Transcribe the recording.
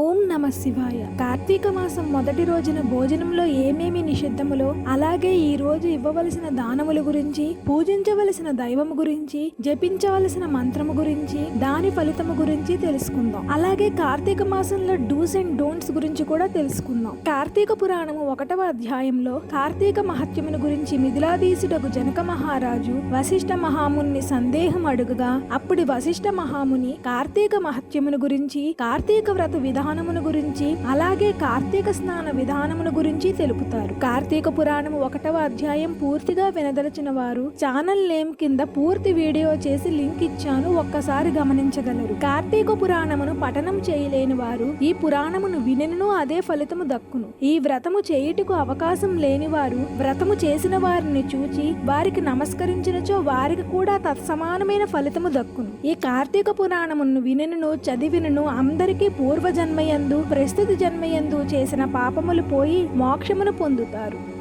ఓం నమ శివాయ. కార్తీక మాసం మొదటి రోజున భోజనంలో ఏమేమి నిషిద్ధములో, అలాగే ఈ రోజు ఇవ్వవలసిన దానముల గురించి, పూజించవలసిన దైవము గురించి, జపించవలసిన మంత్రము గురించి, దాని ఫలితము గురించి తెలుసుకుందాం. అలాగే కార్తీక మాసంలో డూస్ అండ్ డోంట్స్ గురించి కూడా తెలుసుకుందాం. కార్తీక పురాణము 1వ అధ్యాయంలో కార్తీక మహత్యమును గురించి మిథిలాధీశుడకు జనక మహారాజు వశిష్ఠ మహాముని సందేహం అడుగగా, అప్పుడు వశిష్ఠ మహాముని కార్తీక మహత్యమును గురించి, కార్తీక వ్రత విధానమును గురించి, అలాగే కార్తీక స్నాన విధానమును గురించి తెలుపుతారు. కార్తీక పురాణము 1వ అధ్యాయం పూర్తిగా వినదలచిన వారు ఛానల్ నేమ్ కింద పూర్తి వీడియో చేసి లింక్ ఇచ్చాను, ఒక్కసారి గమనించగలరు. కార్తీక పురాణమును పఠనం చేయలేని వారు ఈ పురాణమును వినను అదే ఫలితము దక్కును. ఈ వ్రతము చేయుటకు అవకాశం లేని వారు వ్రతము చేసిన వారిని చూచి వారికి నమస్కరించినచో వారికి కూడా తత్సమానమైన ఫలితము దక్కును. ఈ కార్తీక పురాణమును వినను చదివినను అందరికీ పూర్వజన్మయందు ప్రస్తుత జన్మయందు చేసిన పాపములు పోయి మోక్షమును పొందుతారు.